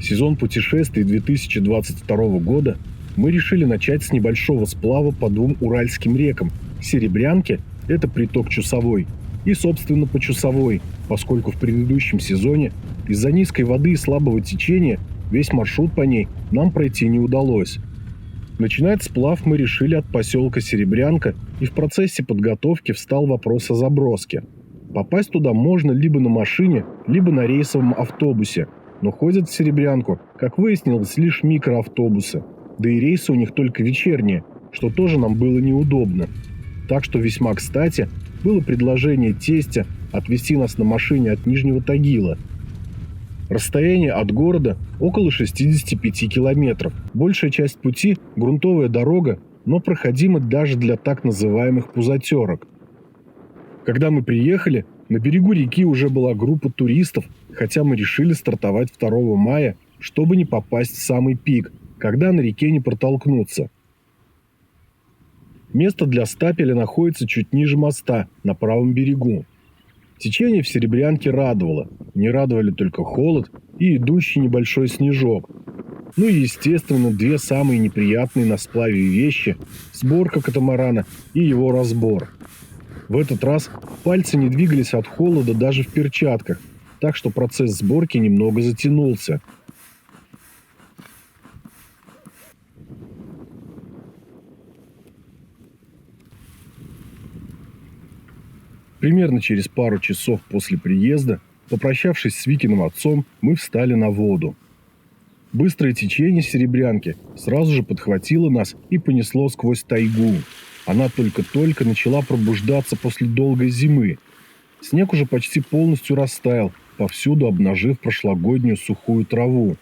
Сезон путешествий 2022 года мы решили начать с небольшого сплава по двум уральским рекам. Серебрянке – это приток Чусовой, и, собственно, по Чусовой, поскольку в предыдущем сезоне из-за низкой воды и слабого течения весь маршрут по ней нам пройти не удалось. Начинать сплав мы решили от поселка Серебрянка, и в процессе подготовки встал вопрос о заброске. Попасть туда можно либо на машине, либо на рейсовом автобусе, но ходят в Серебрянку, как выяснилось, лишь микроавтобусы, да и рейсы у них только вечерние, что тоже нам было неудобно. Так что весьма кстати было предложение тестя отвезти нас на машине от Нижнего Тагила. Расстояние от города около 65 километров. Большая часть пути – грунтовая дорога, но проходима даже для так называемых пузатерок. Когда мы приехали, на берегу реки уже была группа туристов, хотя мы решили стартовать 2 мая, чтобы не попасть в самый пик, когда на реке не протолкнуться. Место для стапеля находится чуть ниже моста, на правом берегу. Течение в Серебрянке радовало. Не радовали только холод и идущий небольшой снежок. Ну и, естественно, две самые неприятные на сплаве вещи – сборка катамарана и его разбор. В этот раз пальцы не двигались от холода даже в перчатках, так что процесс сборки немного затянулся. Примерно через пару часов после приезда, попрощавшись с Викиным отцом, мы встали на воду. Быстрое течение Серебрянки сразу же подхватило нас и понесло сквозь тайгу. Она только-только начала пробуждаться после долгой зимы. Снег уже почти полностью растаял, повсюду обнажив прошлогоднюю сухую траву.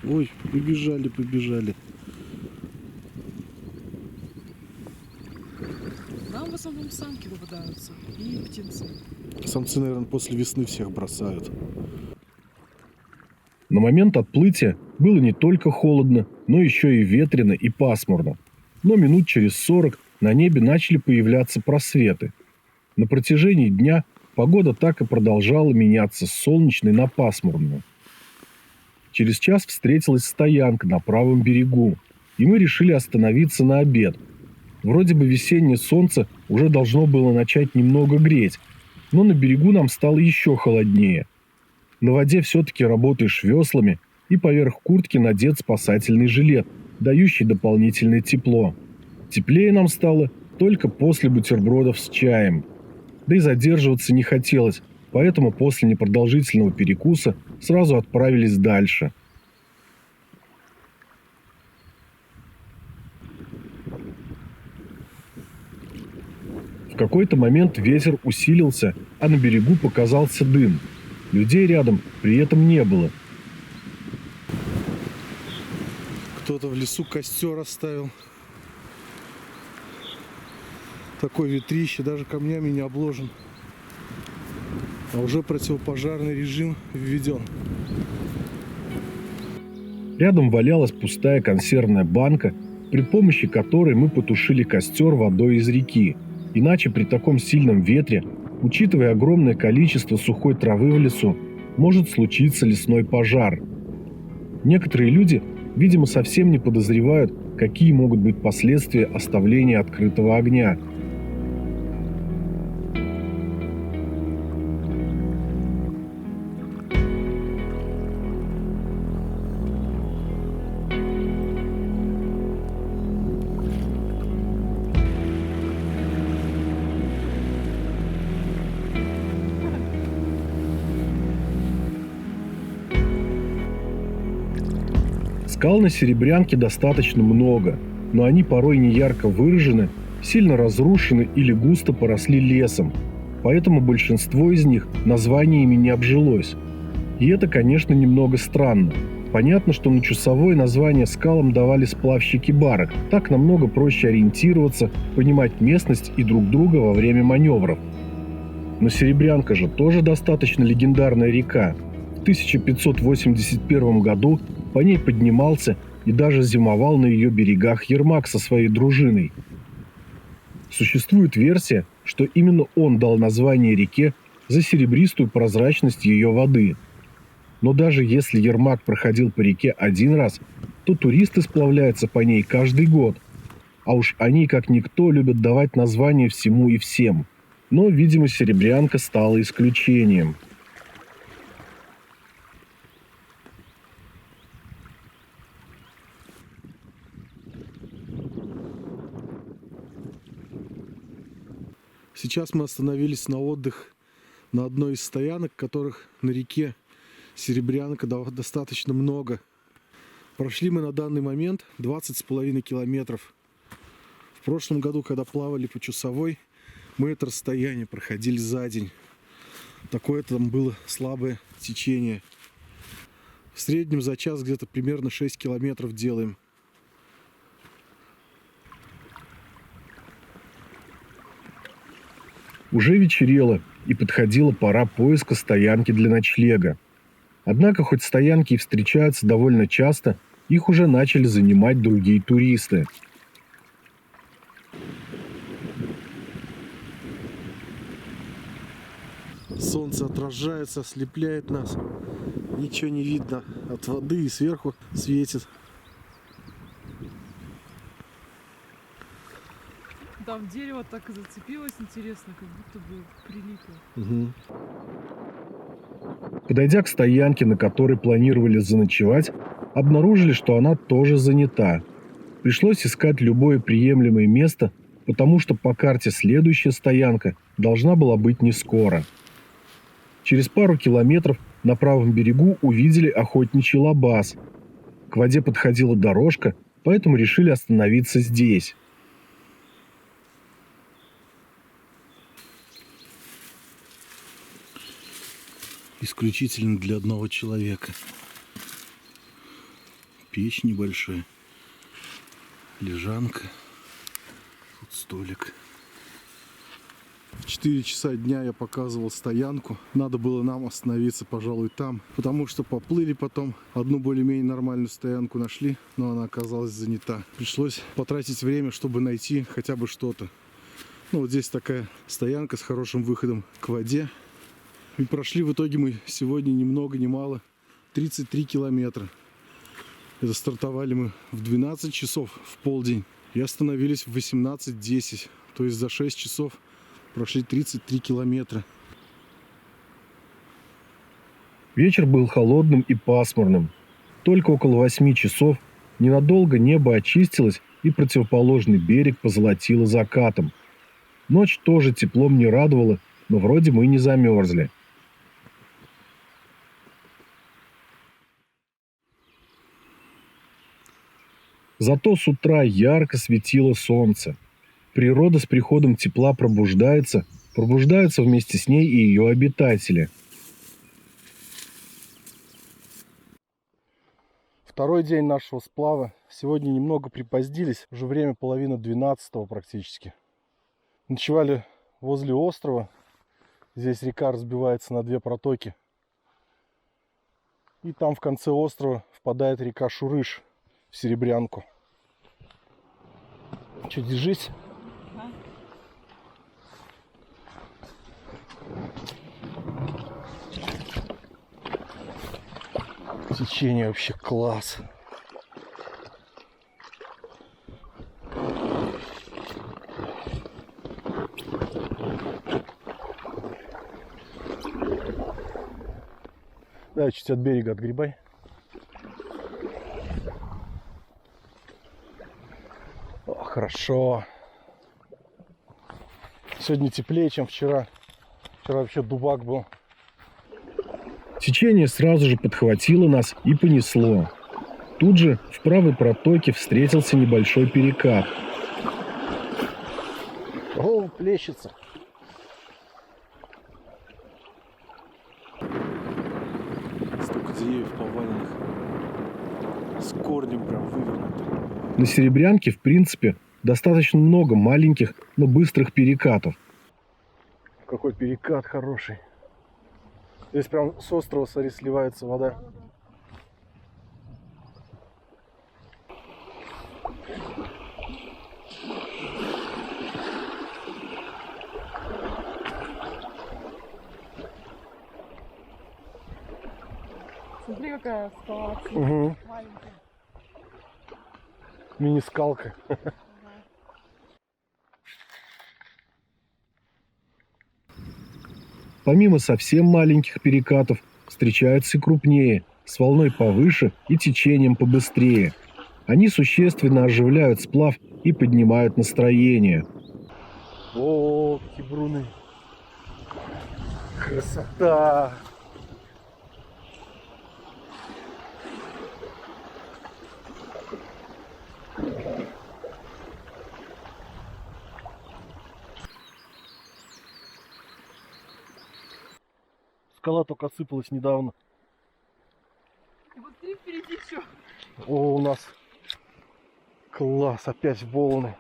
Ой, побежали. Нам в основном самки попадаются и птенцы. Самцы, наверное, после весны всех бросают. На момент отплытия было не только холодно, но еще и ветрено и пасмурно. Но минут через 40 на небе начали появляться просветы. На протяжении дня погода так и продолжала меняться с солнечной на пасмурную. Через час встретилась стоянка на правом берегу, и мы решили остановиться на обед. Вроде бы весеннее солнце уже должно было начать немного греть, но на берегу нам стало еще холоднее. На воде все-таки работаешь веслами, и поверх куртки надет спасательный жилет, дающий дополнительное тепло. Теплее нам стало только после бутербродов с чаем. Да и задерживаться не хотелось, поэтому после непродолжительного перекуса сразу отправились дальше. В какой-то момент ветер усилился, а на берегу показался дым. Людей рядом при этом не было. Кто-то в лесу костер оставил. Такой ветрище, даже камнями не обложен. А уже противопожарный режим введен. Рядом валялась пустая консервная банка, при помощи которой мы потушили костер водой из реки. Иначе при таком сильном ветре, учитывая огромное количество сухой травы в лесу, может случиться лесной пожар. Некоторые люди, видимо, совсем не подозревают, какие могут быть последствия оставления открытого огня. Скал на Серебрянке достаточно много, но они порой не ярко выражены, сильно разрушены или густо поросли лесом, поэтому большинство из них названиями не обжилось. И это, конечно, немного странно. Понятно, что на Чусовой название скалам давали сплавщики барок, так намного проще ориентироваться, понимать местность и друг друга во время маневров. Но Серебрянка же тоже достаточно легендарная река. В 1581 году по ней поднимался и даже зимовал на ее берегах Ермак со своей дружиной. Существует версия, что именно он дал название реке за серебристую прозрачность ее воды. Но даже если Ермак проходил по реке один раз, то туристы сплавляются по ней каждый год. А уж они, как никто, любят давать название всему и всем. Но, видимо, Серебрянка стала исключением. Сейчас мы остановились на отдых на одной из стоянок, которых на реке Серебрянка достаточно много. Прошли мы на данный момент 20,5 километров. В прошлом году, когда плавали по Чусовой, мы это расстояние проходили за день. Такое там было слабое течение. В среднем за час где-то примерно 6 километров делаем. Уже вечерело, и подходила пора поиска стоянки для ночлега. Однако, хоть стоянки и встречаются довольно часто, их уже начали занимать другие туристы. Солнце отражается, ослепляет нас. Ничего не видно от воды и сверху светит. Там дерево так и зацепилось, интересно, как будто бы прилипло. Подойдя к стоянке, на которой планировали заночевать, обнаружили, что она тоже занята. Пришлось искать любое приемлемое место, потому что по карте следующая стоянка должна была быть не скоро. Через пару километров на правом берегу увидели охотничий лабаз. К воде подходила дорожка, поэтому решили остановиться здесь. Исключительно для одного человека. Печь небольшая, лежанка, тут столик. В 4 часа дня я показывал стоянку. Надо было нам остановиться, пожалуй, там, потому что поплыли потом. Одну более-менее нормальную стоянку нашли, но она оказалась занята. Пришлось потратить время, чтобы найти хотя бы что-то. Ну, вот здесь такая стоянка с хорошим выходом к воде. И прошли в итоге мы сегодня ни много ни мало 33 километра. Это стартовали мы в 12 часов в полдень и остановились в 18:10. То есть за 6 часов прошли 33 километра. Вечер был холодным и пасмурным. Только около 8 часов ненадолго небо очистилось, и противоположный берег позолотило закатом. Ночь тоже теплом не радовала, но вроде мы не замерзли. Зато с утра ярко светило солнце. Природа с приходом тепла пробуждается вместе с ней и ее обитатели. Второй день нашего сплава. Сегодня немного припоздились. Уже время 11:30 практически. Ночевали возле острова. Здесь река разбивается на две протоки. И там в конце острова впадает река Шурыш в Серебрянку. Че, держись? Течение вообще класс. Да, чуть от берега отгребай. О, хорошо. Сегодня теплее, чем вчера. Вчера вообще дубак был. Течение сразу же подхватило нас и понесло. Тут же в правой протоке встретился небольшой перекат. О, плещется. Столько деревьев поваленных. С корнем прям вывернуты. На Серебрянке, в принципе, достаточно много маленьких, но быстрых перекатов. Какой перекат хороший. Здесь прям с острова, смотри, сливается вода. Смотри, какая скала Угу. маленькая. Мини-скалка. Помимо совсем маленьких перекатов, встречаются и крупнее, с волной повыше и течением побыстрее. Они существенно оживляют сплав и поднимают настроение. О, кибруны! Красота! Скала только осыпалась недавно. И вот смотри, впереди что? О, у нас класс, опять волны.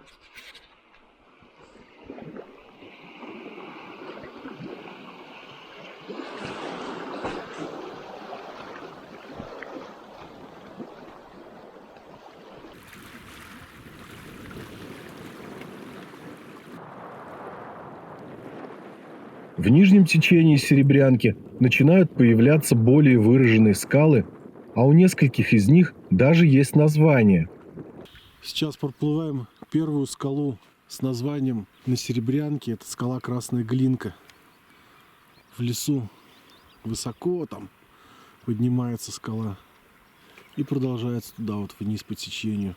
В нижнем течении Серебрянки начинают появляться более выраженные скалы, а у нескольких из них даже есть название. Сейчас проплываем первую скалу с названием на Серебрянке. Это скала Красная Глинка. В лесу высоко там поднимается скала и продолжается туда вот вниз по течению.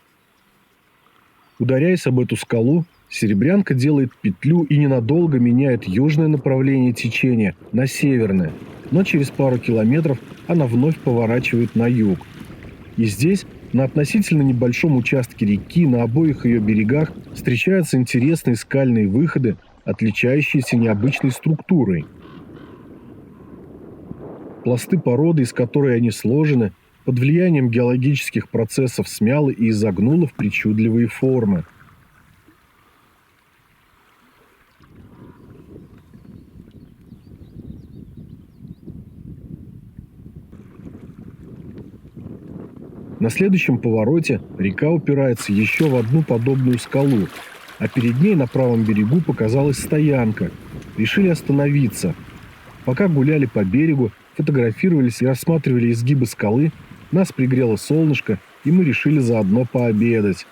Ударяясь об эту скалу, Серебрянка делает петлю и ненадолго меняет южное направление течения на северное, но через пару километров она вновь поворачивает на юг. И здесь, на относительно небольшом участке реки, на обоих ее берегах встречаются интересные скальные выходы, отличающиеся необычной структурой. Пласты породы, из которой они сложены, под влиянием геологических процессов смяло и изогнуло в причудливые формы. На следующем повороте река упирается еще в одну подобную скалу, а перед ней на правом берегу показалась стоянка. Решили остановиться. Пока гуляли по берегу, фотографировались и рассматривали изгибы скалы, нас пригрело солнышко, и мы решили заодно пообедать.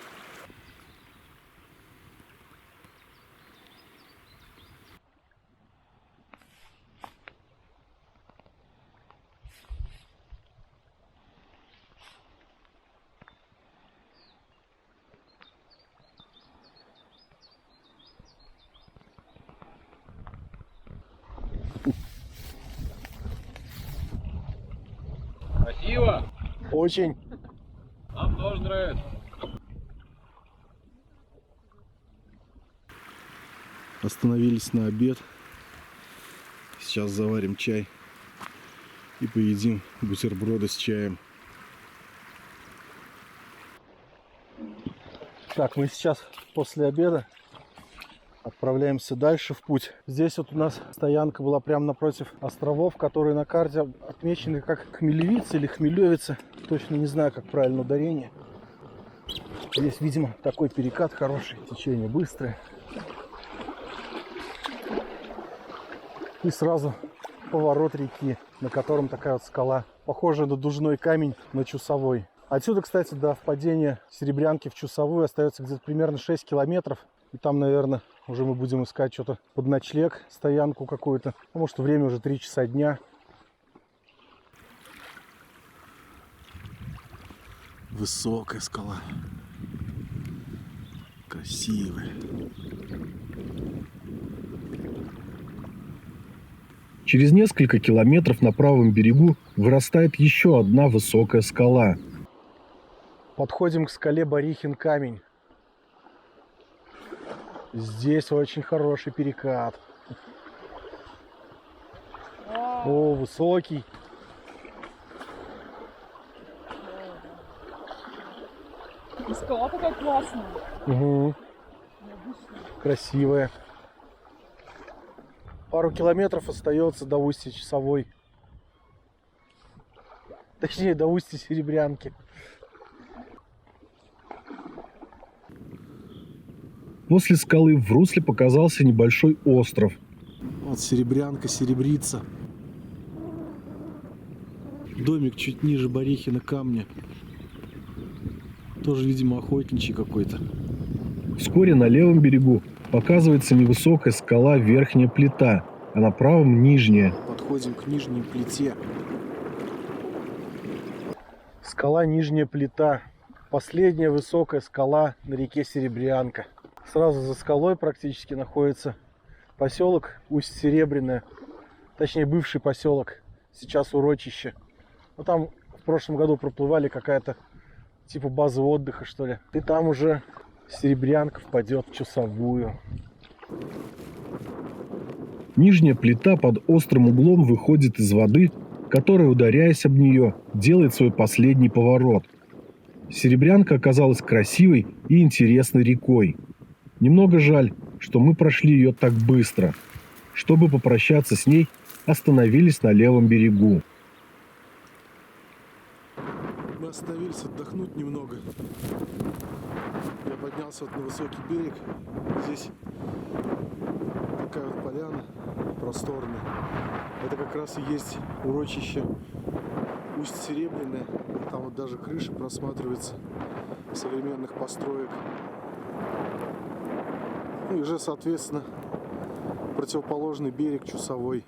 Красиво? Очень. Нам тоже нравится. Остановились на обед. Сейчас заварим чай и поедим бутерброды с чаем. Так, мы сейчас после обеда отправляемся дальше в путь. Здесь вот у нас стоянка была прямо напротив островов, которые на карте отмечены как Хмелевица или Хмелевица. Точно не знаю, как правильно ударение. Здесь, видимо, такой перекат хороший, течение быстрое. И сразу поворот реки, на котором такая вот скала, похожая на дужной камень на Чусовой. Отсюда, кстати, до впадения Серебрянки в Чусовую остается где-то примерно 6 километров. И там, наверное, уже мы будем искать что-то под ночлег, стоянку какую-то. Потому что время уже 3 часа дня. Высокая скала. Красивая. Через несколько километров на правом берегу вырастает еще одна высокая скала. Подходим к скале Борихин камень. Здесь очень хороший перекат. О, высокий. И скала такая классная. Угу. Красивая. Пару километров остается до устья Часовой. Точнее, до устья Серебрянки. После скалы в русле показался небольшой остров. Вот Серебрянка серебрится. Домик чуть ниже Барихина камня. Тоже, видимо, охотничий какой-то. Вскоре на левом берегу показывается невысокая скала Верхняя Плита, а на правом Нижняя. Подходим к нижней плите. Скала Нижняя Плита. Последняя высокая скала на реке Серебрянка. Сразу за скалой практически находится поселок Усть-Серебряное. Точнее, бывший поселок. Сейчас урочище. Ну, там в прошлом году проплывали какая-то типа база отдыха, что ли. И там уже Серебрянка впадет в Чусовую. Нижняя плита под острым углом выходит из воды, которая, ударяясь об нее, делает свой последний поворот. Серебрянка оказалась красивой и интересной рекой. Немного жаль, что мы прошли ее так быстро. Чтобы попрощаться с ней, остановились на левом берегу. Мы остановились отдохнуть немного. Я поднялся на высокий берег. Здесь такая вот поляна просторная. Это как раз и есть урочище Усть-Серебряное. Там вот даже крыши просматриваются современных построек. Ну и уже, соответственно, противоположный берег Чусовой.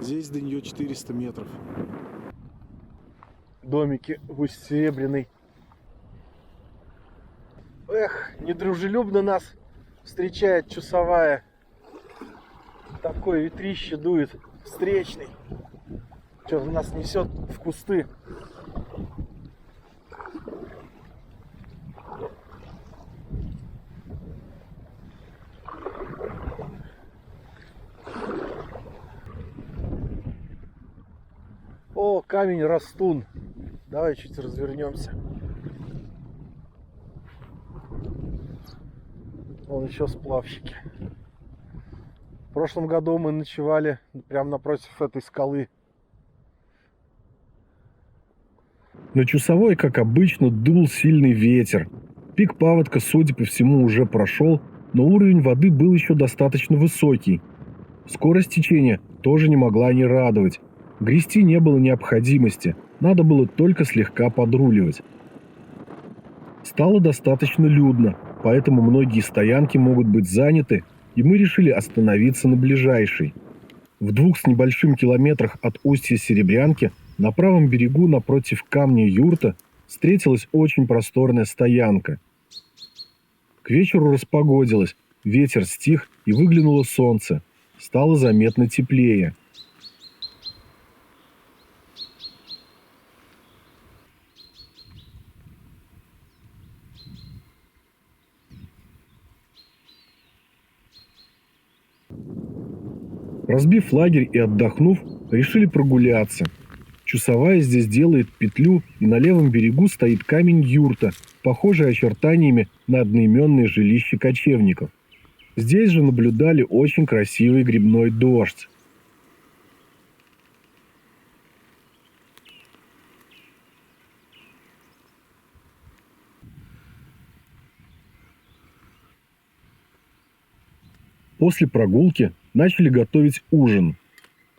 Здесь до нее 400 метров. Домики в Усть-Серебряной. Эх, недружелюбно нас встречает Чусовая. Такое ветрище дует встречный. Что-то нас несет в кусты. О, камень Растун. Давай чуть развернемся. Вон еще сплавщики. В прошлом году мы ночевали прямо напротив этой скалы. На Чусовой, как обычно, дул сильный ветер. Пик паводка, судя по всему, уже прошел, но уровень воды был еще достаточно высокий. Скорость течения тоже не могла не радовать. Грести не было необходимости, надо было только слегка подруливать. Стало достаточно людно, поэтому многие стоянки могут быть заняты, и мы решили остановиться на ближайшей. В 2 с небольшим километрах от устья Серебрянки на правом берегу напротив камня юрта встретилась очень просторная стоянка. К вечеру распогодилось, ветер стих и выглянуло солнце. Стало заметно теплее. Разбив лагерь и отдохнув, решили прогуляться. Чусовая здесь делает петлю, и на левом берегу стоит камень юрта, похожий очертаниями на одноименное жилище кочевников. Здесь же наблюдали очень красивый грибной дождь. После прогулки начали готовить ужин.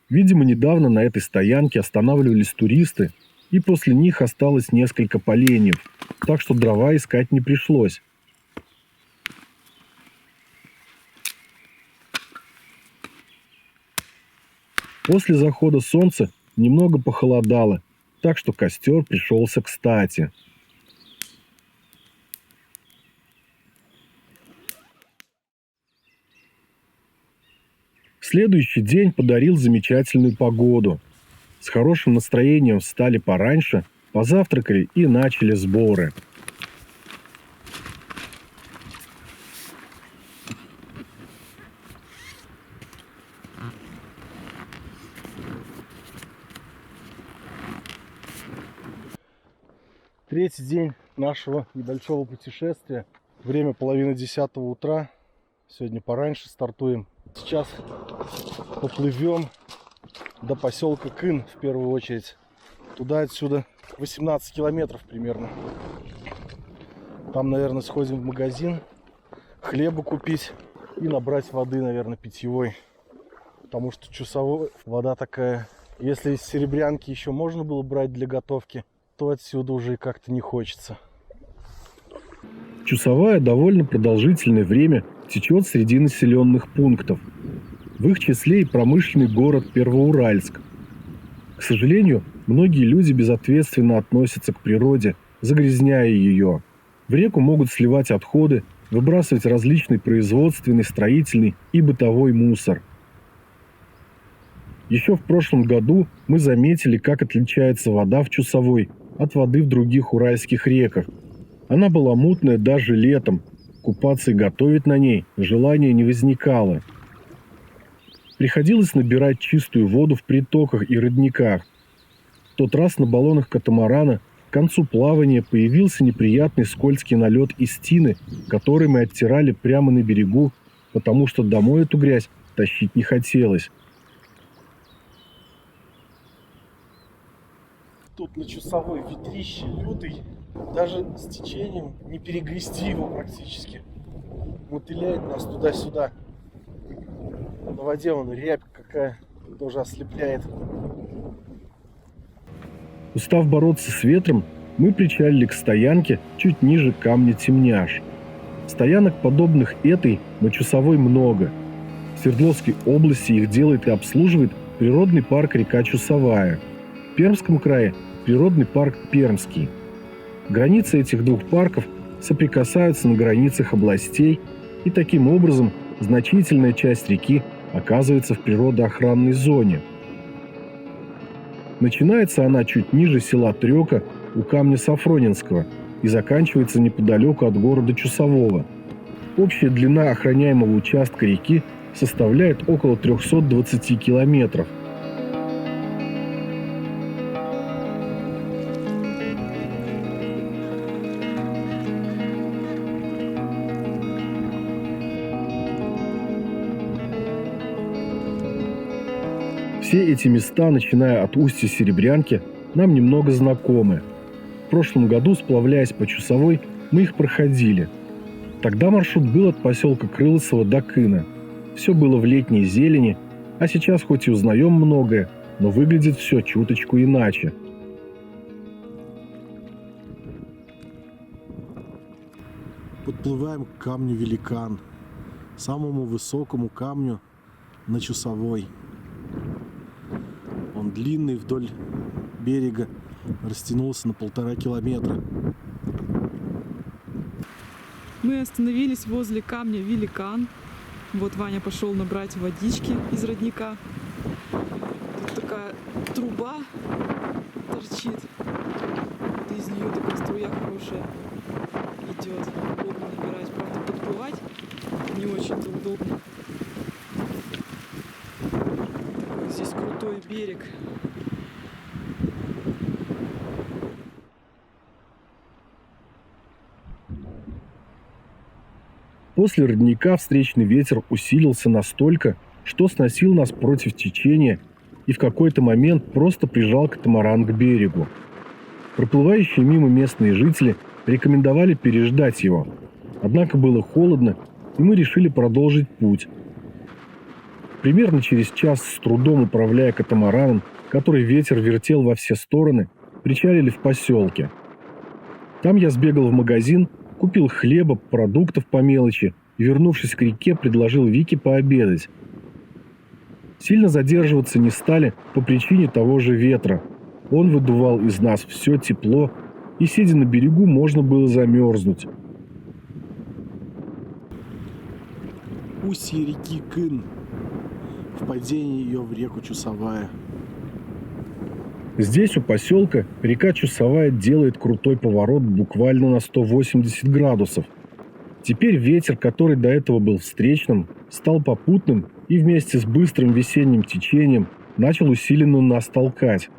Видимо, недавно на этой стоянке останавливались туристы, и после них осталось несколько поленьев, так что дрова искать не пришлось. После захода солнца немного похолодало, так что костер пришелся кстати. Следующий день подарил замечательную погоду. С хорошим настроением встали пораньше, позавтракали и начали сборы. Третий день нашего небольшого путешествия. Время 9:30 утра. Сегодня пораньше стартуем. Сейчас поплывем до поселка Кын в первую очередь. Туда отсюда 18 километров примерно. Там, наверное, сходим в магазин, хлеба купить и набрать воды, наверное, питьевой. Потому что Чусовой вода такая Если из Серебрянки еще можно было брать для готовки, то отсюда уже как-то не хочется. Чусовая довольно продолжительное время течет среди населенных пунктов. В их числе и промышленный город Первоуральск. К сожалению, многие люди безответственно относятся к природе, загрязняя ее. В реку могут сливать отходы, выбрасывать различный производственный, строительный и бытовой мусор. Еще в прошлом году мы заметили, как отличается вода в Чусовой от воды в других уральских реках. Она была мутная даже летом. Купаться и готовить на ней желания не возникало. Приходилось набирать чистую воду в притоках и родниках. В тот раз на баллонах катамарана к концу плавания появился неприятный скользкий налет из тины, который мы оттирали прямо на берегу, потому что домой эту грязь тащить не хотелось. Тут на Чусовой ветрище лютый. Даже с течением не перегрести его практически. Мотыляет нас туда-сюда. На воде вон рябь какая тоже ослепляет. Устав бороться с ветром, мы причалили к стоянке чуть ниже камня Темняш. Стоянок, подобных этой, на Чусовой много. В Свердловской области их делает и обслуживает природный парк река Чусовая. В Пермском крае – природный парк Пермский. Границы этих двух парков соприкасаются на границах областей, и таким образом значительная часть реки оказывается в природоохранной зоне. Начинается она чуть ниже села Трёка у камня Сафронинского и заканчивается неподалеку от города Чусового. Общая длина охраняемого участка реки составляет около 320 километров. Все эти места, начиная от устья Серебрянки, нам немного знакомы. В прошлом году, сплавляясь по Чусовой, мы их проходили. Тогда маршрут был от поселка Крылосово до Кына. Все было в летней зелени, а сейчас хоть и узнаем многое, но выглядит все чуточку иначе. Подплываем к камню Великан, самому высокому камню на Чусовой. Он длинный, вдоль берега, растянулся на 1,5 километра. Мы остановились возле камня Великан. Вот Ваня пошел набрать водички из родника. Тут такая труба торчит. Вот из нее такая струя хорошая идет. Удобно набирать. Правда, подплывать не очень-то удобно. Такой здесь крутой берег. После родника встречный ветер усилился настолько, что сносил нас против течения и в какой-то момент просто прижал катамаран к берегу. Проплывающие мимо местные жители рекомендовали переждать его. Однако было холодно, и мы решили продолжить путь. Примерно через час, с трудом управляя катамараном, который ветер вертел во все стороны, причалили в поселке. Там я сбегал в магазин, купил хлеба, продуктов по мелочи и, вернувшись к реке, предложил Вике пообедать. Сильно задерживаться не стали по причине того же ветра. Он выдувал из нас все тепло, и, сидя на берегу, можно было замерзнуть. Устье реки Кын, впадение ее в реку Чусовая. Здесь, у поселка, река Чусовая делает крутой поворот буквально на 180 градусов. Теперь ветер, который до этого был встречным, стал попутным и вместе с быстрым весенним течением начал усиленно нас толкать.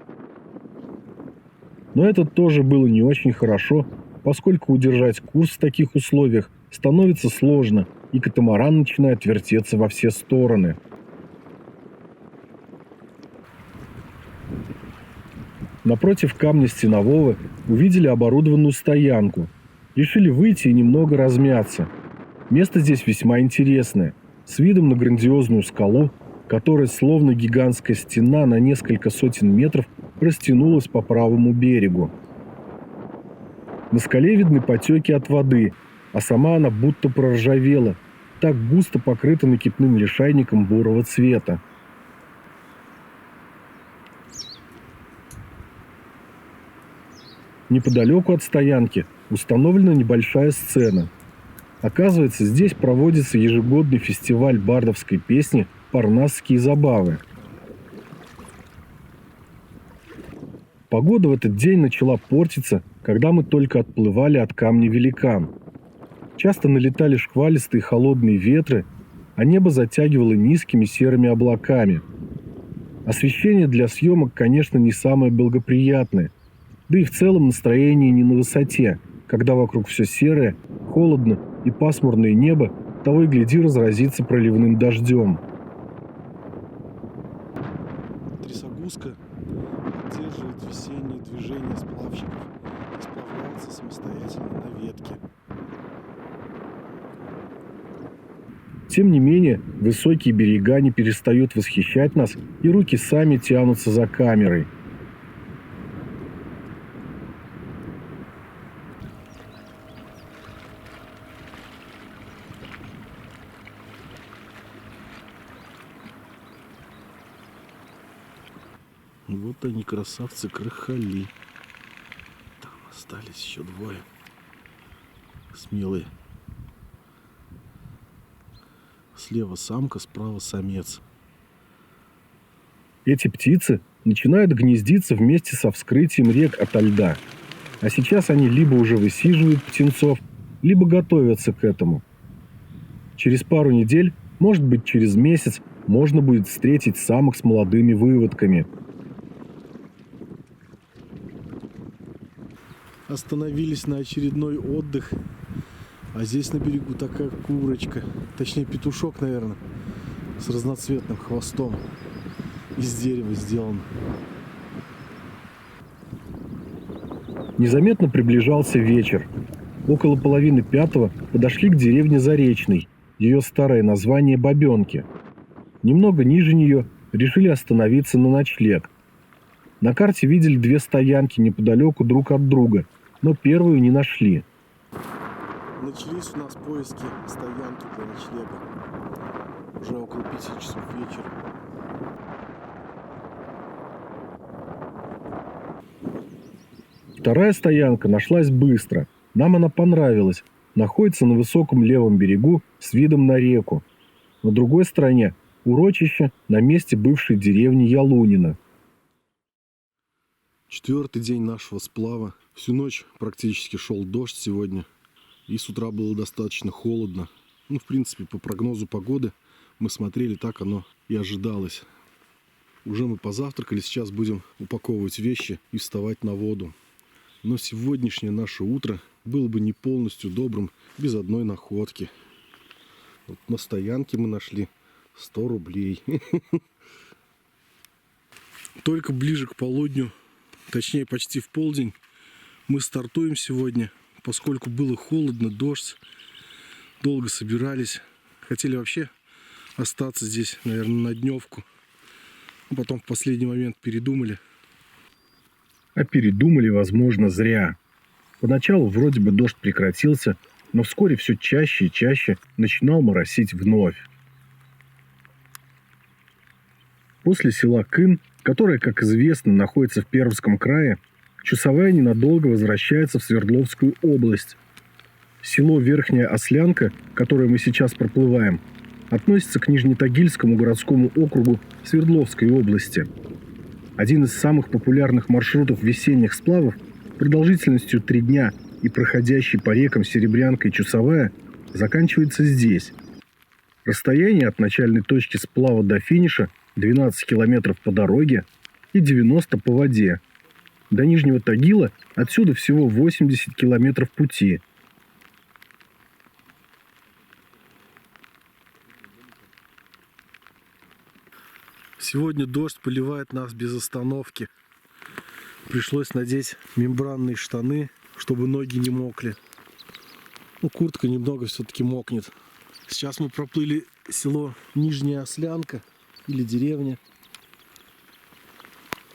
Но это тоже было не очень хорошо, поскольку удержать курс в таких условиях становится сложно, и катамаран начинает вертеться во все стороны. Напротив камня Стенового увидели оборудованную стоянку. Решили выйти и немного размяться. Место здесь весьма интересное, с видом на грандиозную скалу, которая словно гигантская стена на несколько сотен метров растянулась по правому берегу. На скале видны потеки от воды, а сама она будто проржавела, так густо покрыта накипным лишайником бурого цвета. Неподалеку от стоянки установлена небольшая сцена. Оказывается, здесь проводится ежегодный фестиваль бардовской песни «Парнасские забавы». Погода в этот день начала портиться, когда мы только отплывали от камня Великан. Часто налетали шквалистые холодные ветры, а небо затягивало низкими серыми облаками. Освещение для съемок, конечно, не самое благоприятное. Да и в целом настроение не на высоте, когда вокруг все серое, холодно и пасмурное небо того и гляди разразится проливным дождем. Трясогузка поддерживает весеннее движение сплавщиков и сплавляется самостоятельно на ветке. Тем не менее, высокие берега не перестают восхищать нас, и руки сами тянутся за камерой. Вот они, красавцы, крахали. Там остались еще двое. Смелые. Слева самка, справа самец. Эти птицы начинают гнездиться вместе со вскрытием рек ото льда. А сейчас они либо уже высиживают птенцов, либо готовятся к этому. Через пару недель, может быть через месяц, можно будет встретить самок с молодыми выводками. Остановились на очередной отдых. А здесь на берегу такая курочка. Точнее, петушок, наверное. С разноцветным хвостом. Из дерева сделан. Незаметно приближался вечер. Около половины пятого подошли к деревне Заречной, ее старое название Бабенки. Немного ниже нее решили остановиться на ночлег. На карте видели две стоянки неподалеку друг от друга, но первую не нашли. Начались у нас поиски стоянки для ночлега. Уже около 5 часов вечера. Вторая стоянка нашлась быстро. Нам она понравилась. Находится на высоком левом берегу с видом на реку. На другой стороне урочище на месте бывшей деревни Ялунина. 4-й день нашего сплава. Всю ночь практически шел дождь сегодня. И с утра было достаточно холодно. Ну, в принципе, по прогнозу погоды мы смотрели, так оно и ожидалось. Уже мы позавтракали, сейчас будем упаковывать вещи и вставать на воду. Но сегодняшнее наше утро было бы не полностью добрым без одной находки. Вот на стоянке мы нашли 100 рублей. Только ближе к полудню, точнее почти в полдень, мы стартуем сегодня, поскольку было холодно, дождь, долго собирались. Хотели вообще остаться здесь, наверное, на дневку. Но потом в последний момент передумали. А передумали, возможно, зря. Поначалу вроде бы дождь прекратился, но вскоре все чаще и чаще начинал моросить вновь. После села Кын, которое, как известно, находится в Пермском крае, часовая ненадолго возвращается в Свердловскую область. Село Верхняя Ослянка, которое мы сейчас проплываем, относится к Нижнетагильскому городскому округу Свердловской области. Один из самых популярных маршрутов весенних сплавов продолжительностью 3 дня и проходящий по рекам Серебрянка и Чусовая заканчивается здесь. Расстояние от начальной точки сплава до финиша 12 километров по дороге и 90 по воде. До Нижнего Тагила отсюда всего 80 километров пути. Сегодня дождь поливает нас без остановки. Пришлось надеть мембранные штаны, чтобы ноги не мокли. Ну, куртка немного все-таки мокнет. Сейчас мы проплыли село Нижняя Ослянка. или деревня.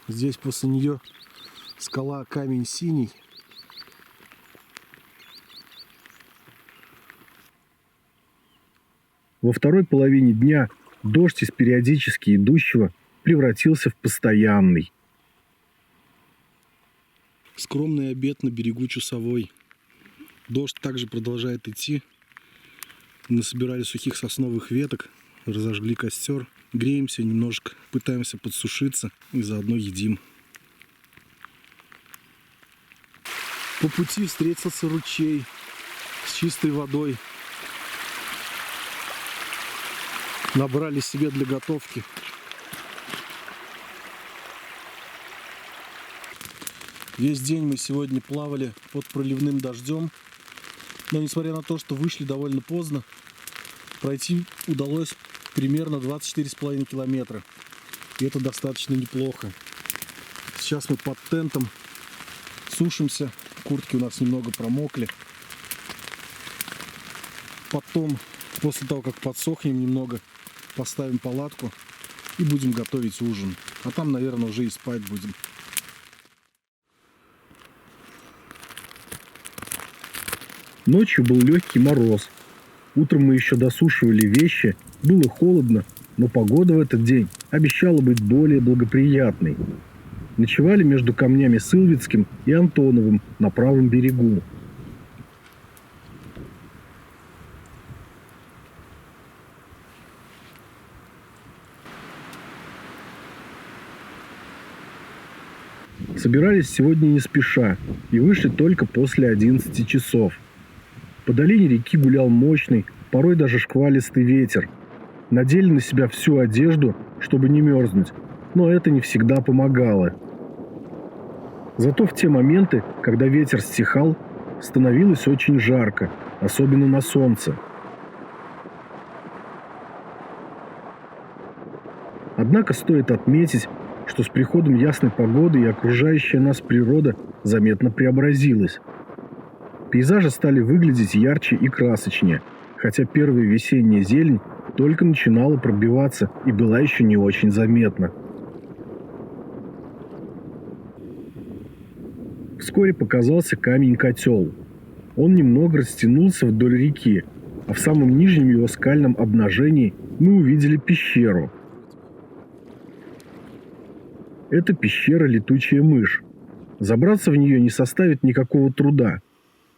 Здесь после нее скала, камень синий. Во второй половине дня дождь из периодически идущего превратился в постоянный. Скромный обед на берегу Чусовой. Дождь также продолжает идти. Насобирали сухих сосновых веток, разожгли костер, греемся немножко, пытаемся подсушиться и заодно едим. По пути встретился ручей с чистой водой. Набрали себе для готовки. Весь день мы сегодня плавали под проливным дождем. Но несмотря на то, что вышли довольно поздно, пройти удалось примерно 24,5 километра. И это достаточно неплохо. Сейчас мы под тентом сушимся. Куртки у нас немного промокли. Потом, после того, как подсохнем немного, поставим палатку и будем готовить ужин. А там, наверное, уже и спать будем. Ночью был легкий мороз. Утром мы еще досушивали вещи, было холодно, но погода в этот день обещала быть более благоприятной. Ночевали между камнями Сылвицким и Антоновым на правом берегу. Собирались сегодня не спеша и вышли только после 11 часов. По долине реки гулял мощный, порой даже шквалистый ветер. Надели на себя всю одежду, чтобы не мерзнуть, но это не всегда помогало. Зато в те моменты, когда ветер стихал, становилось очень жарко, особенно на солнце. Однако стоит отметить, что с приходом ясной погоды и окружающая нас природа заметно преобразилась. Пейзажи стали выглядеть ярче и красочнее, хотя первая весенняя зелень только начинала пробиваться и была еще не очень заметна. Вскоре показался камень-котел. Он немного растянулся вдоль реки, а в самом нижнем его скальном обнажении мы увидели пещеру. Это пещера «Летучая мышь». Забраться в нее не составит никакого труда.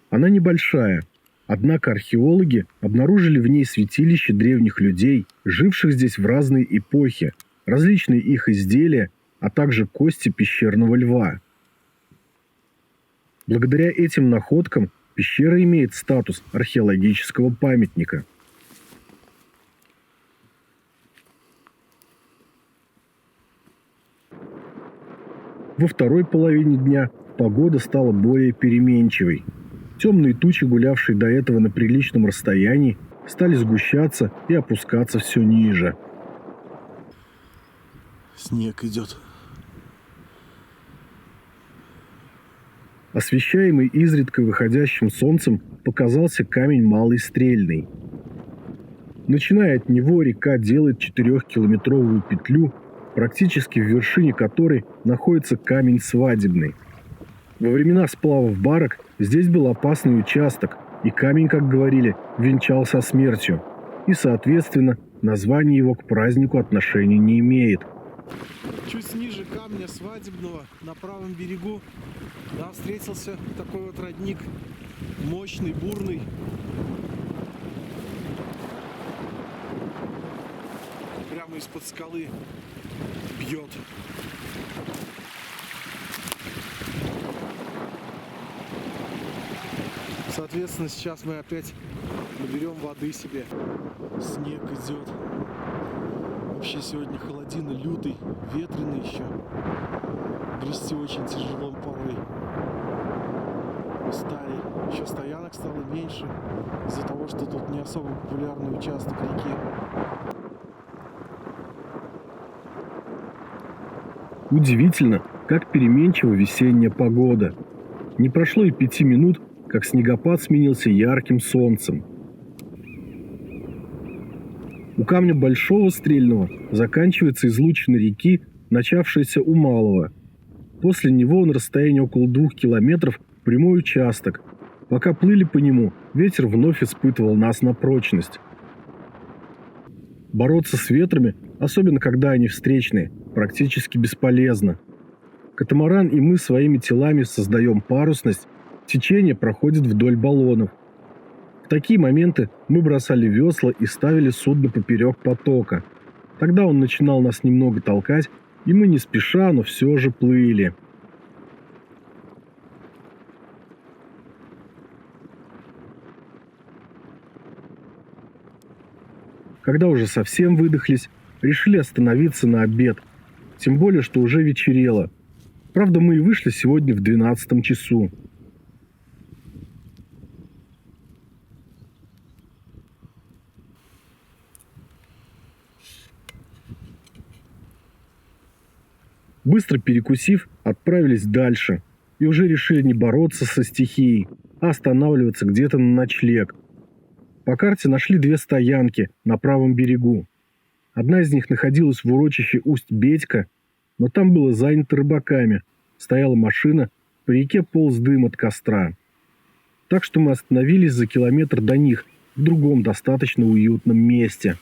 Она небольшая, однако археологи обнаружили в ней святилище древних людей, живших здесь в разные эпохи, различные их изделия, а также кости пещерного льва. Благодаря этим находкам пещера имеет статус археологического памятника. Во второй половине дня погода стала более переменчивой. Темные тучи, гулявшие до этого на приличном расстоянии, стали сгущаться и опускаться все ниже. Снег идет. Освещаемый изредка выходящим солнцем показался камень Малый Стрельный. Начиная от него, река делает 4-километровую петлю, практически в вершине которой находится камень Свадебный. Во времена сплавов барок здесь был опасный участок, и камень, как говорили, венчал со смертью. И, соответственно, название его к празднику отношения не имеет. Чуть ниже камня Свадебного, на правом берегу, нам встретился такой вот родник. Мощный, бурный. Прямо из-под скалы бьет. Соответственно, сейчас мы опять наберем воды себе. Снег идет. Вообще сегодня холодина лютый, ветреный еще. Грести очень тяжело порой. Устали. Еще стоянок стало меньше из-за того, что тут не особо популярный участок реки. Удивительно, как переменчива весенняя погода. Не прошло и 5 минут, как снегопад сменился ярким солнцем. У камня Большого Стрельного заканчивается излучина реки, начавшаяся у Малого. После него на расстоянии около 2 километров прямой участок. Пока плыли по нему, ветер вновь испытывал нас на прочность. Бороться с ветрами, особенно когда они встречные, практически бесполезно. Катамаран и мы своими телами создаем парусность, течение проходит вдоль баллонов. В такие моменты мы бросали весла и ставили судно поперек потока. Тогда он начинал нас немного толкать, и мы не спеша, но все же плыли. Когда уже совсем выдохлись, решили остановиться на обед. Тем более, что уже вечерело. Правда, мы и вышли сегодня в 12 часу. Быстро перекусив, отправились дальше. И уже решили не бороться со стихией, а останавливаться где-то на ночлег. По карте нашли 2 стоянки на правом берегу. Одна из них находилась в урочище Усть-Бедька, но там было занято рыбаками. Стояла машина, по реке полз дым от костра. Так что мы остановились за километр до них, в другом достаточно уютном месте.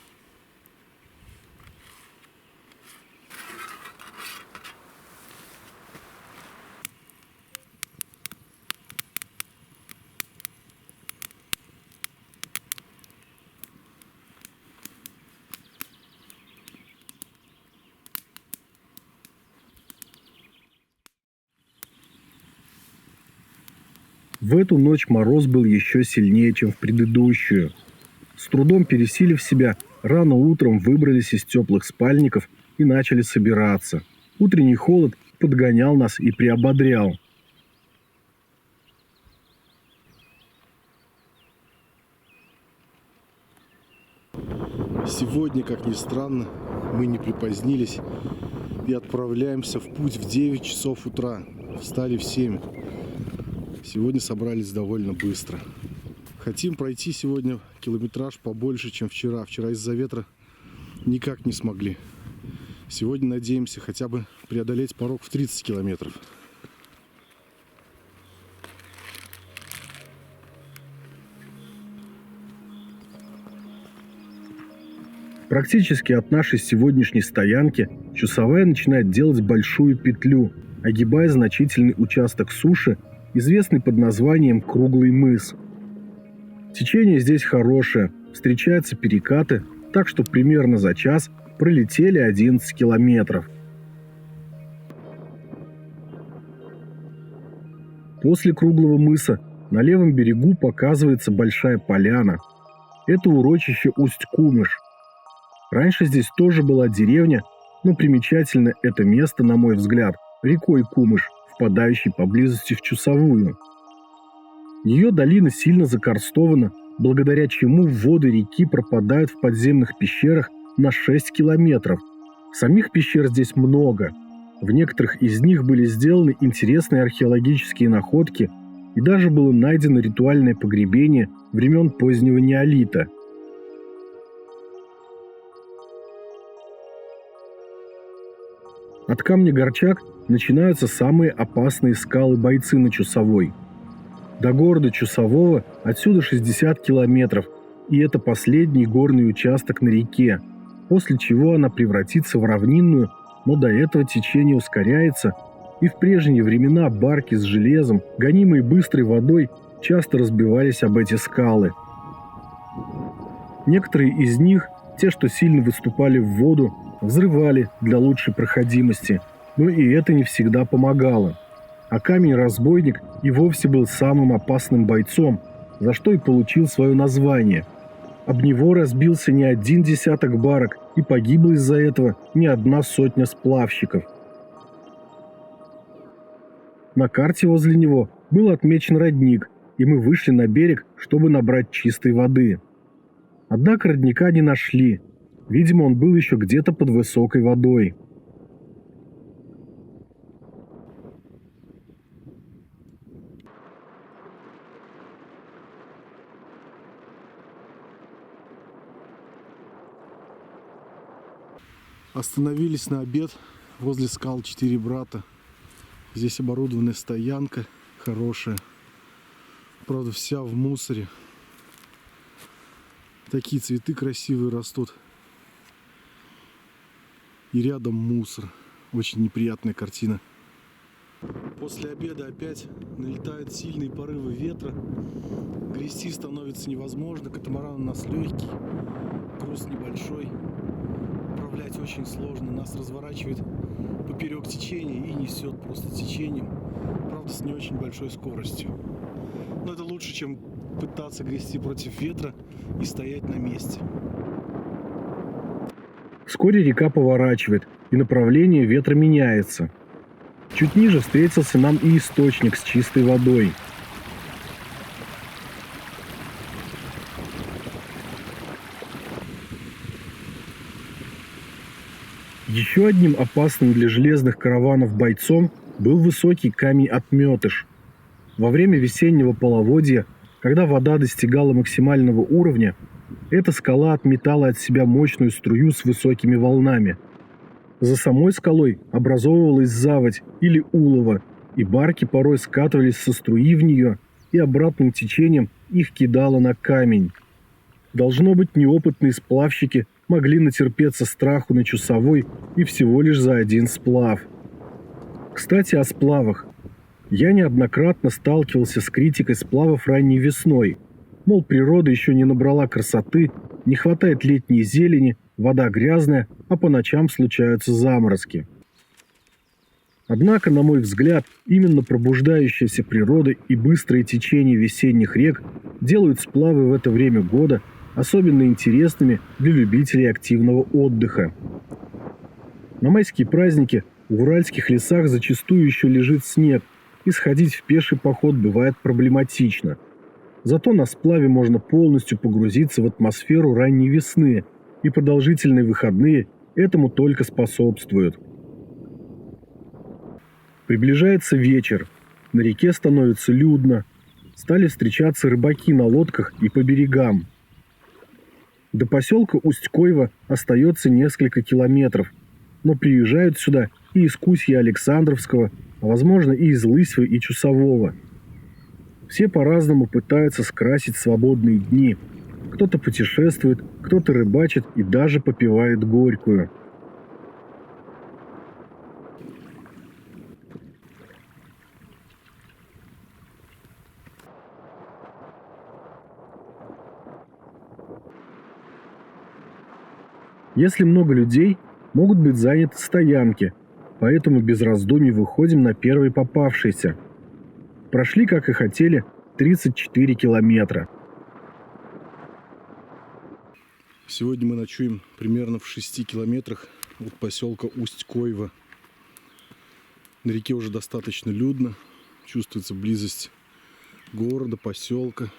В эту ночь мороз был еще сильнее, чем в предыдущую. С трудом пересилив себя, рано утром выбрались из теплых спальников и начали собираться. Утренний холод подгонял нас и приободрял. Сегодня, как ни странно, мы не припозднились и отправляемся в путь в 9 часов утра. Встали в 7. Сегодня собрались довольно быстро. Хотим пройти сегодня километраж побольше, чем вчера. Вчера из-за ветра никак не смогли. Сегодня надеемся хотя бы преодолеть порог в 30 километров. Практически от нашей сегодняшней стоянки часовая начинает делать большую петлю, огибая значительный участок суши, известный под названием Круглый мыс. Течение здесь хорошее, встречаются перекаты, так что примерно за час пролетели 11 километров. После Круглого мыса на левом берегу показывается большая поляна. Это урочище Усть-Кумыш. Раньше здесь тоже была деревня, но примечательно это место, на мой взгляд, рекой Кумыш, впадающей поблизости в Чусовую. Ее долина сильно закарстована, благодаря чему воды реки пропадают в подземных пещерах на 6 километров. Самих пещер здесь много. В некоторых из них были сделаны интересные археологические находки, и даже было найдено ритуальное погребение времен позднего неолита. От камня Горчак начинаются самые опасные скалы Бойцы на Чусовой. До города Чусового отсюда 60 километров, и это последний горный участок на реке, после чего она превратится в равнинную, но до этого течение ускоряется, и в прежние времена барки с железом, гонимые быстрой водой, часто разбивались об эти скалы. Некоторые из них, те, что сильно выступали в воду, взрывали для лучшей проходимости, но и это не всегда помогало. А камень-разбойник и вовсе был самым опасным бойцом, за что и получил свое название. Об него разбился не один десяток барок, и погибла из-за этого не одна сотня сплавщиков. На карте возле него был отмечен родник, и мы вышли на берег, чтобы набрать чистой воды. Однако родника не нашли. Видимо, он был еще где-то под высокой водой. Остановились на обед возле скал 4 брата. Здесь оборудованная стоянка хорошая. Правда, вся в мусоре. Такие цветы красивые растут. И рядом мусор. Очень неприятная картина. После обеда опять налетают сильные порывы ветра. Грести становится невозможно. Катамаран у нас легкий. Груз небольшой. Управлять очень сложно. Нас разворачивает поперек течения и несет просто течением. Правда, с не очень большой скоростью. Но это лучше, чем пытаться грести против ветра и стоять на месте. Вскоре река поворачивает, и направление ветра меняется. Чуть ниже встретился нам и источник с чистой водой. Еще одним опасным для железных караванов бойцом был высокий камень-отметыш. Во время весеннего половодья, когда вода достигала максимального уровня, эта скала отметала от себя мощную струю с высокими волнами. За самой скалой образовывалась заводь или улово, и барки порой скатывались со струи в нее, и обратным течением их кидало на камень. Должно быть, неопытные сплавщики могли натерпеться страху на Чусовой и всего лишь за один сплав. Кстати, о сплавах. Я неоднократно сталкивался с критикой сплавов ранней весной. Мол, природа еще не набрала красоты, не хватает летней зелени, вода грязная, а по ночам случаются заморозки. Однако, на мой взгляд, именно пробуждающаяся природа и быстрое течение весенних рек делают сплавы в это время года особенно интересными для любителей активного отдыха. На майские праздники в уральских лесах зачастую еще лежит снег, и сходить в пеший поход бывает проблематично. Зато на сплаве можно полностью погрузиться в атмосферу ранней весны, и продолжительные выходные этому только способствуют. Приближается вечер, на реке становится людно, стали встречаться рыбаки на лодках и по берегам. До поселка Усть-Койва остается несколько километров, но приезжают сюда и из Кусья Александровского, а возможно и из Лысьвы и Чусового. Все по-разному пытаются скрасить свободные дни. Кто-то путешествует, кто-то рыбачит и даже попивает горькую. Если много людей, могут быть заняты стоянки, поэтому без раздумий выходим на первый попавшийся. Прошли, как и хотели, 34 километра. Сегодня мы ночуем примерно в 6 километрах от поселка Усть-Койва. На реке уже достаточно людно, чувствуется близость города, поселка.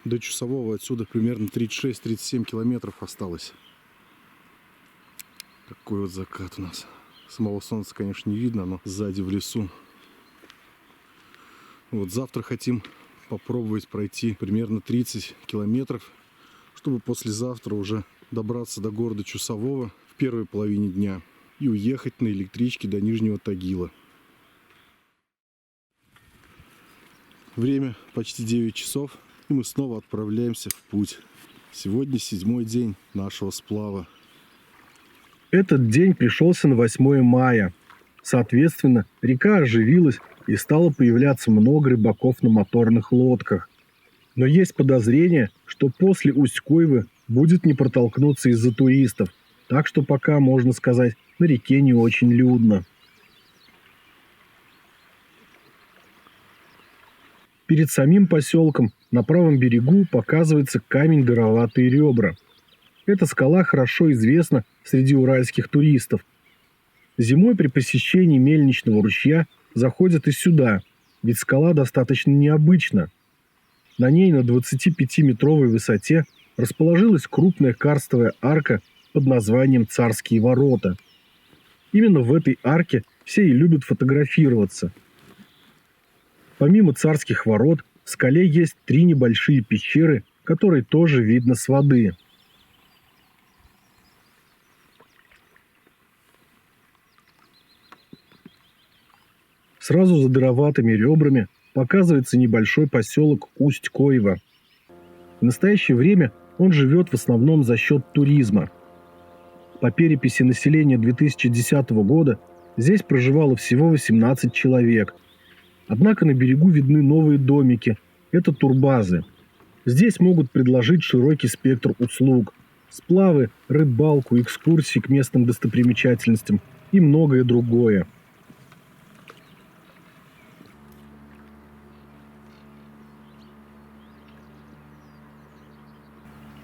До Чусового отсюда примерно 36-37 километров осталось. Какой вот закат у нас. Самого солнца, конечно, не видно, но сзади в лесу. Вот завтра хотим попробовать пройти примерно 30 километров, чтобы послезавтра уже добраться до города Чусового в первой половине дня и уехать на электричке до Нижнего Тагила. Время почти 9 часов, и мы снова отправляемся в путь. Сегодня 7-й день нашего сплава. Этот день пришелся на 8 мая. Соответственно, река оживилась и стало появляться много рыбаков на моторных лодках. Но есть подозрение, что после Усть-Койвы будет не протолкнуться из-за туристов, так что пока, можно сказать, на реке не очень людно. Перед самим поселком на правом берегу показывается камень Дыроватые ребра. Эта скала хорошо известна среди уральских туристов. Зимой при посещении мельничного ручья заходят и сюда, ведь скала достаточно необычна. На ней на 25-метровой высоте расположилась крупная карстовая арка под названием «Царские ворота». Именно в этой арке все и любят фотографироваться. Помимо царских ворот, в скале есть 3 небольшие пещеры, которые тоже видно с воды. Сразу за дыроватыми ребрами показывается небольшой поселок Усть-Коево. В настоящее время он живет в основном за счет туризма. По переписи населения 2010 года здесь проживало всего 18 человек. Однако на берегу видны новые домики – это турбазы. Здесь могут предложить широкий спектр услуг – сплавы, рыбалку, экскурсии к местным достопримечательностям и многое другое.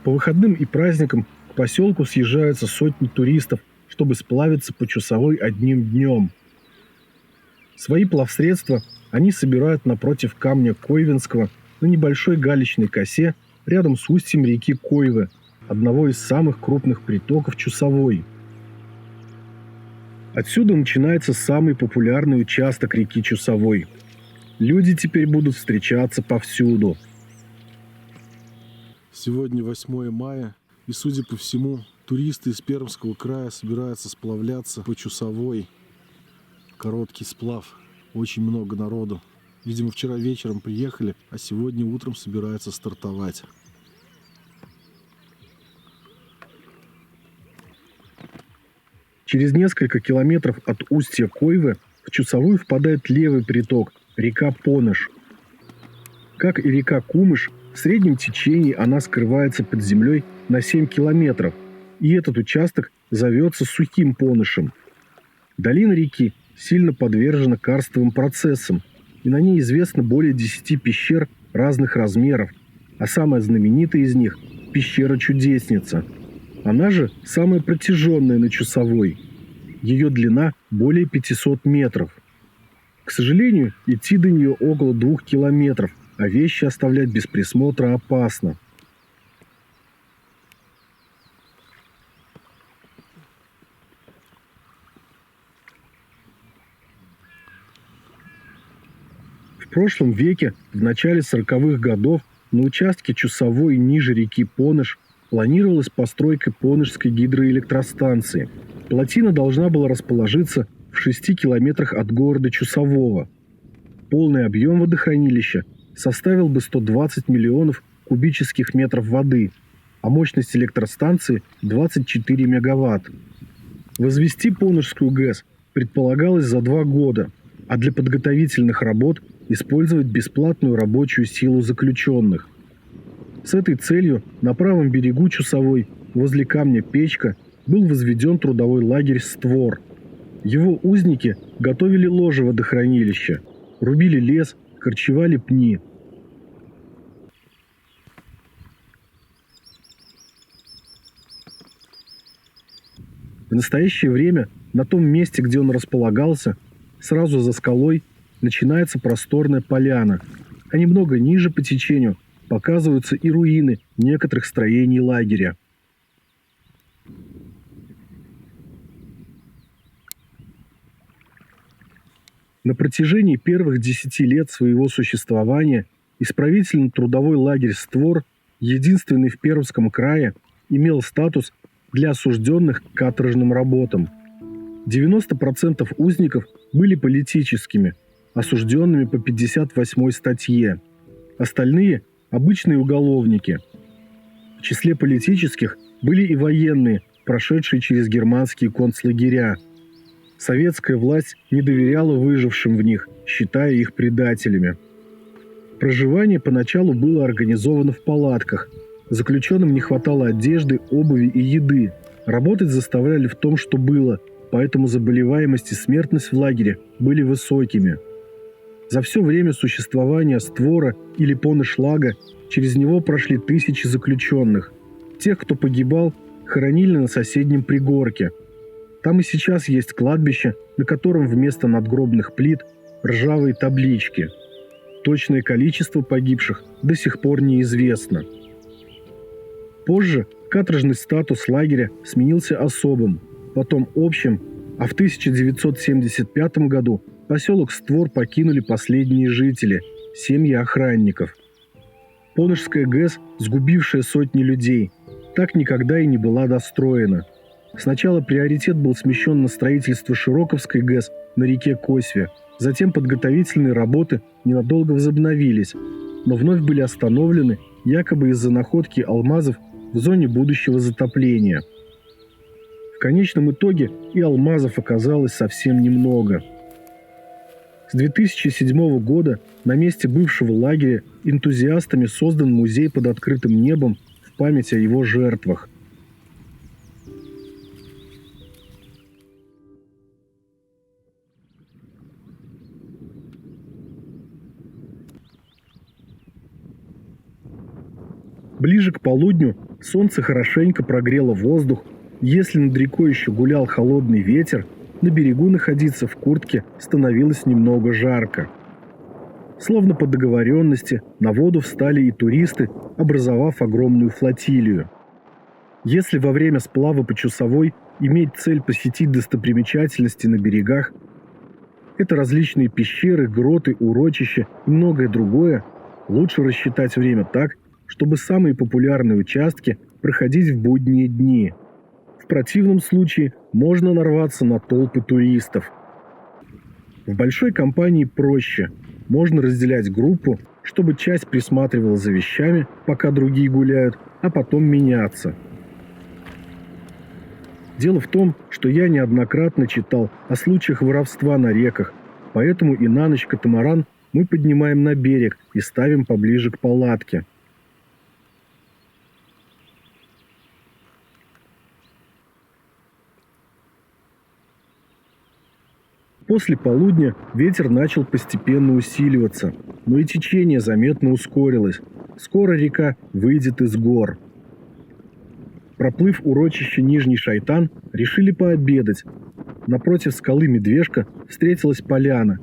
По выходным и праздникам к поселку съезжаются сотни туристов, чтобы сплавиться по Чусовой одним днем. Свои плавсредства они собирают напротив камня Койвенского на небольшой галечной косе рядом с устьем реки Койвы, одного из самых крупных притоков Чусовой. Отсюда начинается самый популярный участок реки Чусовой. Люди теперь будут встречаться повсюду. Сегодня 8 мая, и, судя по всему, туристы из Пермского края собираются сплавляться по Чусовой. Короткий сплав, очень много народу. Видимо, вчера вечером приехали, а сегодня утром собираются стартовать. Через несколько километров от устья Койвы в Чусовую впадает левый приток – река Поныш. Как и река Кумыш, в среднем течении она скрывается под землей на 7 километров, и этот участок зовется Сухим Понышем. Долина реки сильно подвержена карстовым процессам, и на ней известно более 10 пещер разных размеров, а самая знаменитая из них – пещера Чудесница. Она же самая протяженная на Чусовой. Ее длина более 500 метров. К сожалению, идти до нее около 2 километров, а вещи оставлять без присмотра опасно. В прошлом веке, в начале 40-х годов, на участке Чусовой ниже реки Поныш планировалась постройка Понышской гидроэлектростанции. Плотина должна была расположиться в 6 километрах от города Чусового. Полный объем водохранилища составил бы 120 миллионов кубических метров воды, а мощность электростанции – 24 мегаватт. Возвести Понышскую ГЭС предполагалось за 2 года, а для подготовительных работ использовать бесплатную рабочую силу заключенных. С этой целью на правом берегу Чусовой, возле камня Печка, был возведен трудовой лагерь «Створ». Его узники готовили ложе водохранилища, рубили лес, корчевали пни. В настоящее время на том месте, где он располагался, сразу за скалой, начинается просторная поляна, а немного ниже по течению показываются и руины некоторых строений лагеря. На протяжении первых 10 лет своего существования исправительно-трудовой лагерь «Створ», единственный в Пермском крае, имел статус для осужденных к каторжным работам. 90% узников были политическими, осужденными по 58 статье. Остальные – обычные уголовники. В числе политических были и военные, прошедшие через германские концлагеря. Советская власть не доверяла выжившим в них, считая их предателями. Проживание поначалу было организовано в палатках. Заключенным не хватало одежды, обуви и еды. Работать заставляли в том, что было, поэтому заболеваемость и смертность в лагере были высокими. За все время существования Створа или Понышлага через него прошли тысячи заключенных. Тех, кто погибал, хоронили на соседнем пригорке. Там и сейчас есть кладбище, на котором вместо надгробных плит ржавые таблички. Точное количество погибших до сих пор неизвестно. Позже каторжный статус лагеря сменился особым, потом общим, а в 1975 году поселок Створ покинули последние жители – семьи охранников. Понышская ГЭС, сгубившая сотни людей, так никогда и не была достроена. Сначала приоритет был смещен на строительство Широковской ГЭС на реке Косьве, затем подготовительные работы ненадолго возобновились, но вновь были остановлены якобы из-за находки алмазов в зоне будущего затопления. В конечном итоге и алмазов оказалось совсем немного. С 2007 года на месте бывшего лагеря энтузиастами создан музей под открытым небом в память о его жертвах. Ближе к полудню солнце хорошенько прогрело воздух. Если над рекой еще гулял холодный ветер, на берегу находиться в куртке становилось немного жарко. Словно по договоренности на воду встали и туристы, образовав огромную флотилию. Если во время сплава по Чусовой иметь цель посетить достопримечательности на берегах, это различные пещеры, гроты, урочища и многое другое, лучше рассчитать время так, чтобы самые популярные участки проходить в будние дни. В противном случае можно нарваться на толпы туристов. В большой компании проще. Можно разделять группу, чтобы часть присматривала за вещами, пока другие гуляют, а потом меняться. Дело в том, что я неоднократно читал о случаях воровства на реках, поэтому и на ночь катамаран мы поднимаем на берег и ставим поближе к палатке. После полудня ветер начал постепенно усиливаться, но и течение заметно ускорилось. Скоро река выйдет из гор. Проплыв урочище Нижний Шайтан, решили пообедать. Напротив скалы Медвежка встретилась поляна.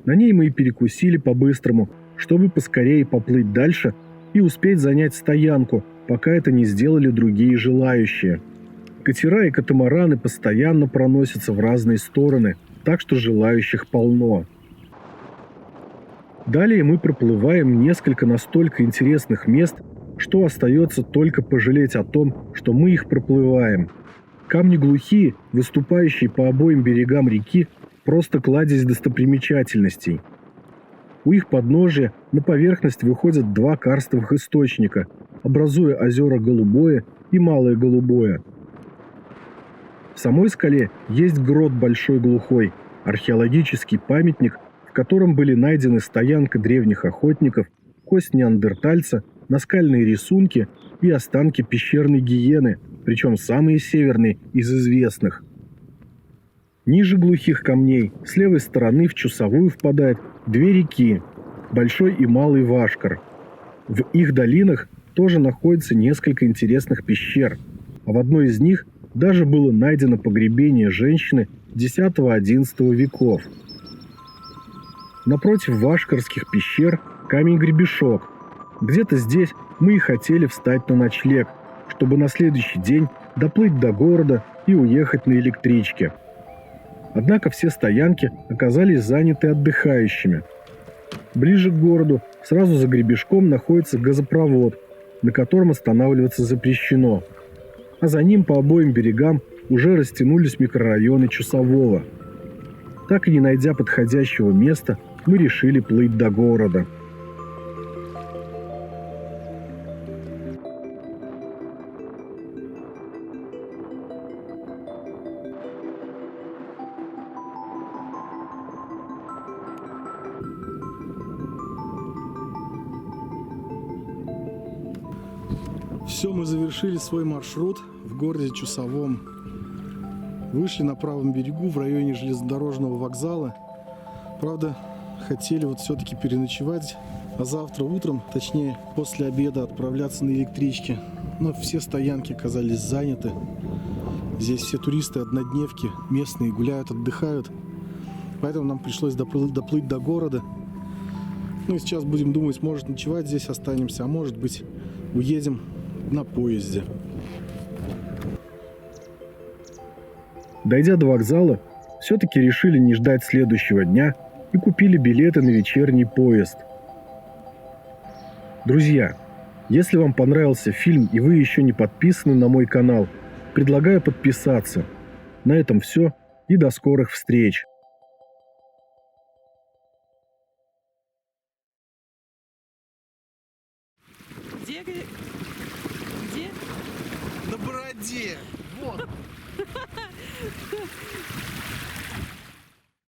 На ней мы и перекусили по-быстрому, чтобы поскорее поплыть дальше и успеть занять стоянку, пока это не сделали другие желающие. Катера и катамараны постоянно проносятся в разные стороны, так что желающих полно. Далее мы проплываем несколько настолько интересных мест, что остается только пожалеть о том, что мы их проплываем. Камни глухие, выступающие по обоим берегам реки, просто кладезь достопримечательностей. У их подножия на поверхность выходят два карстовых источника, образуя озера Голубое и Малое Голубое. В самой скале есть грот Большой Глухой, археологический памятник, в котором были найдены стоянка древних охотников, кость неандертальца, наскальные рисунки и останки пещерной гиены, причем самые северные из известных. Ниже глухих камней с левой стороны в Чусовую впадают две реки – Большой и Малый Вашкар. В их долинах тоже находится несколько интересных пещер, а в одной из них даже было найдено погребение женщины X-XI веков. Напротив Вашкарских пещер камень-гребешок. Где-то здесь мы и хотели встать на ночлег, чтобы на следующий день доплыть до города и уехать на электричке. Однако все стоянки оказались заняты отдыхающими. Ближе к городу, сразу за гребешком, находится газопровод, на котором останавливаться запрещено. А за ним по обоим берегам уже растянулись микрорайоны Чусового. Так и не найдя подходящего места, мы решили плыть до города. Все, мы завершили свой маршрут в городе Чусовом. Вышли на правом берегу в районе железнодорожного вокзала. Правда, хотели вот все-таки переночевать, а завтра утром, точнее после обеда, отправляться на электричке. Но все стоянки оказались заняты. Здесь все туристы однодневки, местные гуляют, отдыхают. Поэтому нам пришлось доплыть до города. Ну и сейчас будем думать, может ночевать здесь останемся, а может быть уедем на поезде. Дойдя до вокзала, все-таки решили не ждать следующего дня и купили билеты на вечерний поезд. Друзья, если вам понравился фильм и вы еще не подписаны на мой канал, Предлагаю подписаться. На этом все и до скорых встреч. Где? На бороде! Вот!